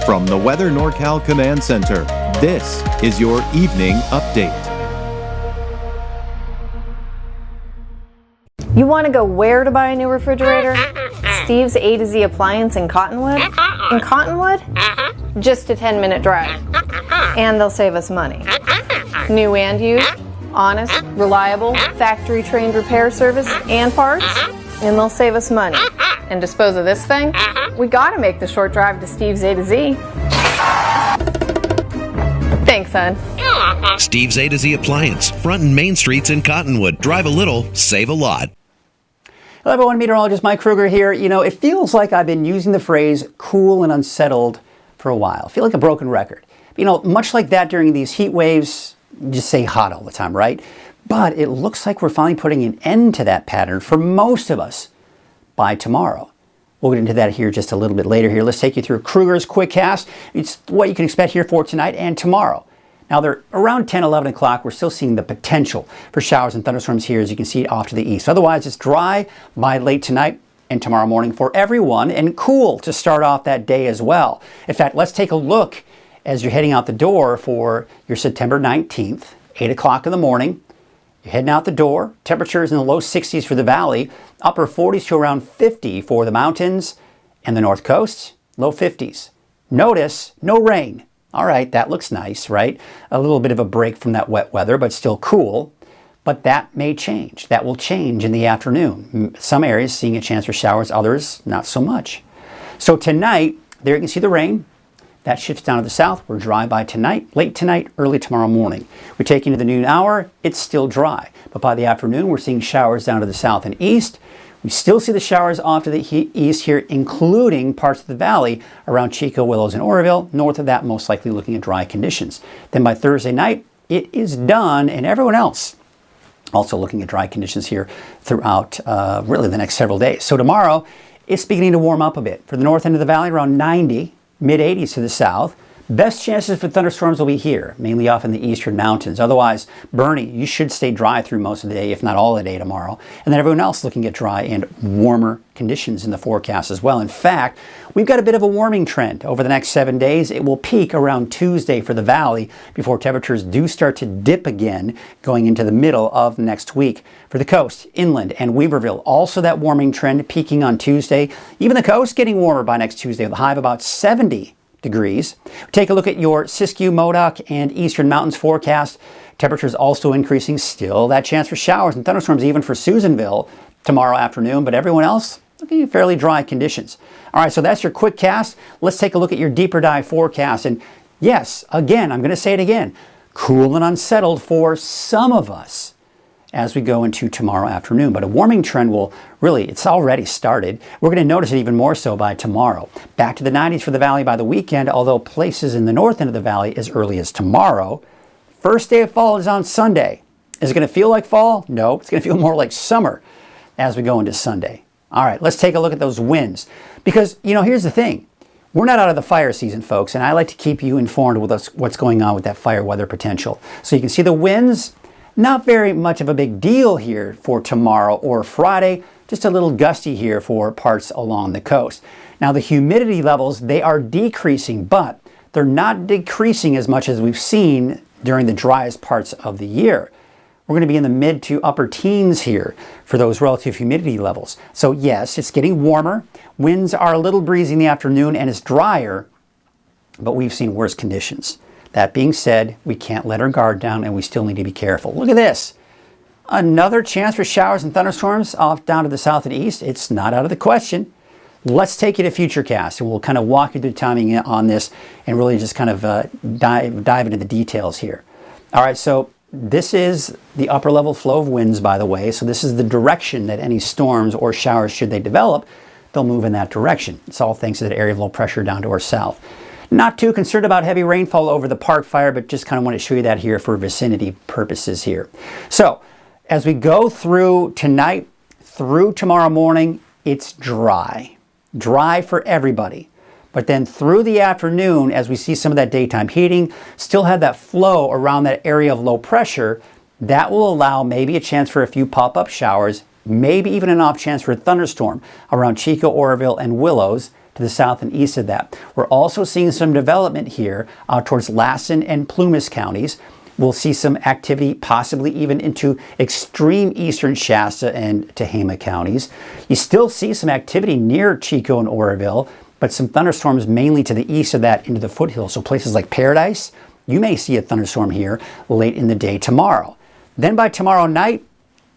From the Weather NorCal Command Center, this is your Evening Update. You want to go where to buy a new refrigerator? Steve's A to Z Appliance in Cottonwood? In Cottonwood? Just a 10-minute drive. And they'll save us money. New and used, honest, reliable, factory-trained repair service and parts, and they'll save us money. And dispose of this thing? We gotta make the short drive to Steve's A to Z. Thanks, son. Steve's A to Z Appliance, front and main streets in Cottonwood. Drive a little, save a lot. Hello everyone, meteorologist Mike Kruger here. You know, it feels like I've been using the phrase cool and unsettled for a while. I feel like a broken record. You know, much like that during these heat waves, you just say hot all the time, right? But it looks like we're finally putting an end to that pattern for most of us by tomorrow. We'll get into that here just a little bit later here. Let's take you through Kruger's Quickcast. It's what you can expect here for tonight and tomorrow. Now, they're around 10, 11 o'clock. We're still seeing the potential for showers and thunderstorms here, as you can see off to the east. Otherwise, it's dry by late tonight and tomorrow morning for everyone, and cool to start off that day as well. In fact, let's take a look as you're heading out the door for your September 19th, 8 o'clock in the morning. You're heading out the door. Temperatures in the low 60s for the valley, upper 40s to around 50 for the mountains and the north coast, low 50s. Notice no rain. All right, that looks nice, right? A little bit of a break from that wet weather, but still cool. But that may change. That will change in the afternoon. Some areas seeing a chance for showers, others not so much. So tonight, there you can see the rain. That shifts down to the south. We're dry by tonight, late tonight, early tomorrow morning. We take into the noon hour, it's still dry. But by the afternoon, we're seeing showers down to the south and east. We still see the showers off to the east here, including parts of the valley around Chico, Willows, and Oroville. North of that, most likely looking at dry conditions. Then by Thursday night, it is done, and everyone else also looking at dry conditions here throughout really the next several days. So tomorrow, it's beginning to warm up a bit. For the north end of the valley, around 90, mid-80s to the south. Best chances for thunderstorms will be here, mainly off in the eastern mountains. Otherwise, Bernie, you should stay dry through most of the day, if not all the day tomorrow. And then everyone else looking at dry and warmer conditions in the forecast as well. In fact, we've got a bit of a warming trend over the next 7 days. It will peak around Tuesday for the valley before temperatures do start to dip again going into the middle of next week. For the coast, inland, and Weaverville, also that warming trend peaking on Tuesday. Even the coast getting warmer by next Tuesday with a high of about 70 degrees. Take a look at your Siskiyou, Modoc, and Eastern Mountains forecast. Temperatures also increasing. Still that chance for showers and thunderstorms even for Susanville tomorrow afternoon, but everyone else looking at fairly dry conditions. All right, so that's your quick cast. Let's take a look at your deeper dive forecast. And yes, again, I'm going to say it again, cool and unsettled for some of us as we go into tomorrow afternoon. But a warming trend will really, it's already started. We're going to notice it even more so by tomorrow. Back to the 90s for the valley by the weekend, although places in the north end of the valley as early as tomorrow. First day of fall is on Sunday. Is it going to feel like fall? No, it's going to feel more like summer as we go into Sunday. All right, let's take a look at those winds. Because, you know, here's the thing. We're not out of the fire season, folks, and I like to keep you informed with what's going on with that fire weather potential. So you can see the winds. Not very much of a big deal here for tomorrow or Friday, just a little gusty here for parts along the coast. Now the humidity levels, they are decreasing, but they're not decreasing as much as we've seen during the driest parts of the year. We're going to be in the mid to upper teens here for those relative humidity levels. So yes, it's getting warmer. Winds are a little breezy in the afternoon and it's drier, but we've seen worse conditions. That being said, we can't let our guard down and we still need to be careful. Look at this. Another chance for showers and thunderstorms off down to the south and east. It's not out of the question. Let's take you to Futurecast and we'll kind of walk you through timing on this and really just kind of dive into the details here. All right, so this is the upper level flow of winds, by the way. So this is the direction that any storms or showers, should they develop, they'll move in that direction. It's all thanks to that area of low pressure down to our south. Not too concerned about heavy rainfall over the Park Fire, but just kind of want to show you that here for vicinity purposes here. So as we go through tonight, through tomorrow morning, it's dry. Dry for everybody. But then through the afternoon, as we see some of that daytime heating, still have that flow around that area of low pressure, that will allow maybe a chance for a few pop-up showers, maybe even an off chance for a thunderstorm around Chico, Oroville, and Willows to the south and east of that. We're also seeing some development here out towards Lassen and Plumas counties. We'll see some activity possibly even into extreme eastern Shasta and Tehama counties. You still see some activity near Chico and Oroville, but some thunderstorms mainly to the east of that into the foothills. So places like Paradise, you may see a thunderstorm here late in the day tomorrow. Then by tomorrow night,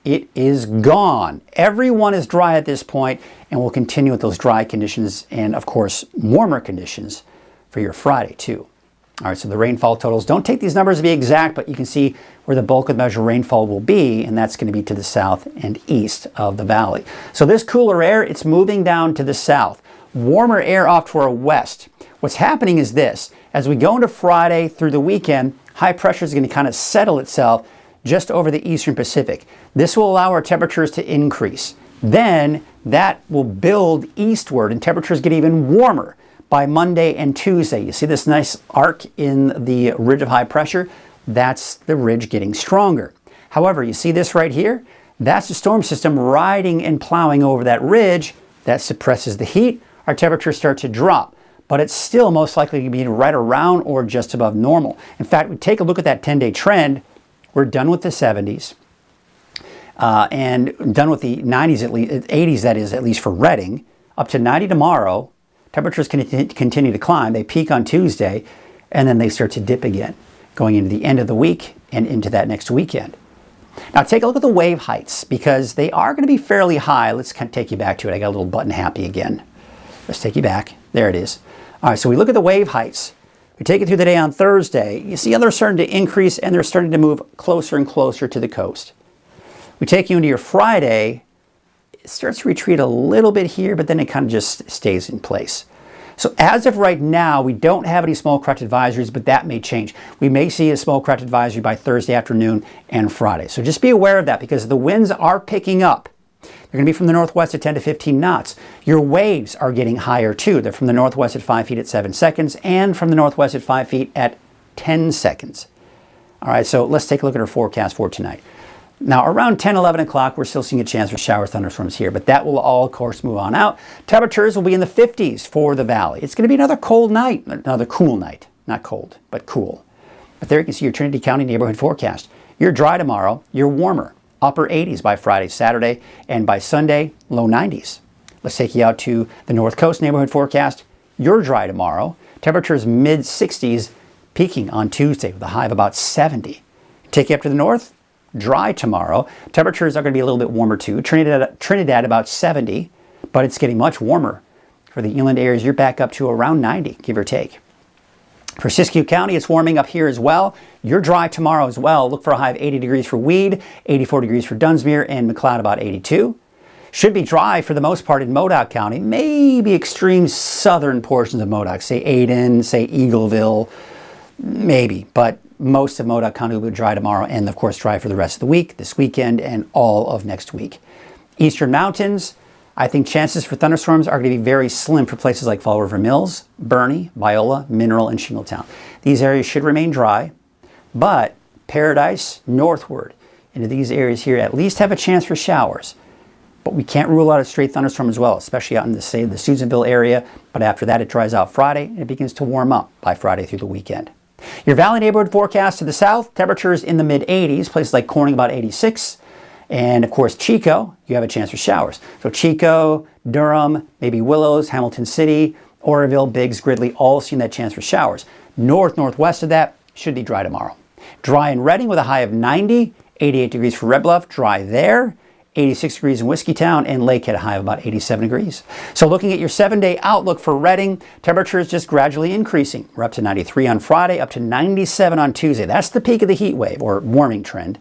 it is gone. Everyone is dry at this point, and we'll continue with those dry conditions and, of course, warmer conditions for your Friday, too. All right, so the rainfall totals, don't take these numbers to be exact, but you can see where the bulk of the measured rainfall will be, and that's going to be to the south and east of the valley. So this cooler air, it's moving down to the south. Warmer air off to our west. What's happening is this. As we go into Friday through the weekend, high pressure is going to kind of settle itself just over the eastern Pacific. This will allow our temperatures to increase. Then that will build eastward and temperatures get even warmer by Monday and Tuesday. You see this nice arc in the ridge of high pressure? That's the ridge getting stronger. However, you see this right here? That's the storm system riding and plowing over that ridge. That suppresses the heat. Our temperatures start to drop, but it's still most likely to be right around or just above normal. In fact, we take a look at that 10-day trend. We're done with the 70s and done with the 90s, at least 80s, that is, at least for Redding. Up to 90 tomorrow. Temperatures continue to climb. They peak on Tuesday, and then they start to dip again, going into the end of the week and into that next weekend. Now take a look at the wave heights, because they are going to be fairly high. Let's kind of take you back to it. I got a little button happy again. Let's take you back. There it is. All right, so we look at the wave heights. We take it through the day on Thursday. You see how they're starting to increase, and they're starting to move closer and closer to the coast. We take you into your Friday. It starts to retreat a little bit here, but then it kind of just stays in place. So as of right now, we don't have any small craft advisories, but that may change. We may see a small craft advisory by Thursday afternoon and Friday. So just be aware of that, because the winds are picking up. They're going to be from the northwest at 10 to 15 knots. Your waves are getting higher too. They're from the northwest at 5 feet at 7 seconds and from the northwest at 5 feet at 10 seconds. All right, so let's take a look at our forecast for tonight. Now, around 10, 11 o'clock, we're still seeing a chance for shower thunderstorms here, but that will all, of course, move on out. Temperatures will be in the 50s for the valley. It's going to be another cold night, another cool night. Not cold, but cool. But there you can see your Trinity County neighborhood forecast. You're dry tomorrow. You're warmer. Upper 80s by Friday, Saturday, and by Sunday, low 90s. Let's take you out to the North Coast neighborhood forecast. You're dry tomorrow. Temperatures mid 60s, peaking on Tuesday with a high of about 70. Take you up to the north. Dry tomorrow. Temperatures are going to be a little bit warmer too. Trinidad about 70, but it's getting much warmer. For the inland areas, you're back up to around 90, give or take. For Siskiyou County, it's warming up here as well. You're dry tomorrow as well. Look for a high of 80 degrees for Weed, 84 degrees for Dunsmuir, and McLeod about 82. Should be dry for the most part in Modoc County. Maybe extreme southern portions of Modoc, say Aden, say Eagleville, maybe. But most of Modoc County will be dry tomorrow, and of course dry for the rest of the week, this weekend, and all of next week. Eastern Mountains, I think chances for thunderstorms are going to be very slim for places like Fall River Mills, Bernie, Biola, Mineral, and Shingletown. These areas should remain dry, but Paradise, northward into these areas here at least have a chance for showers. But we can't rule out a straight thunderstorm as well, especially out in the, say, the Susanville area. But after that, it dries out Friday, and it begins to warm up by Friday through the weekend. Your valley neighborhood forecast to the south, temperatures in the mid-80s, places like Corning about 86. And of course, Chico, you have a chance for showers. So Chico, Durham, maybe Willows, Hamilton City, Oroville, Biggs, Gridley, all seeing that chance for showers. Northwest of that should be dry tomorrow. Dry in Redding with a high of 90, 88 degrees for Red Bluff, dry there. 86 degrees in Whiskeytown, and Lakehead a high of about 87 degrees. So looking at your 7-day outlook for Redding, temperatures just gradually increasing. We're up to 93 on Friday, up to 97 on Tuesday. That's the peak of the heat wave or warming trend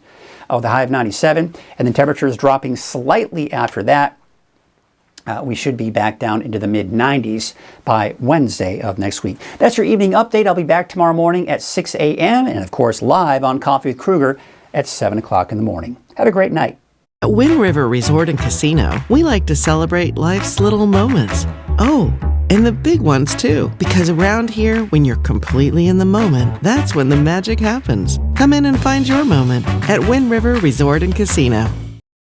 of the high of 97. And then temperatures dropping slightly after that. We should be back down into the mid-90s by Wednesday of next week. That's your evening update. I'll be back tomorrow morning at 6 a.m. and of course live on Coffee with Kruger at 7 o'clock in the morning. Have a great night. At Wind River Resort and Casino, we like to celebrate life's little moments. Oh, and the big ones too. Because around here, when you're completely in the moment, that's when the magic happens. Come in and find your moment at Wind River Resort and Casino.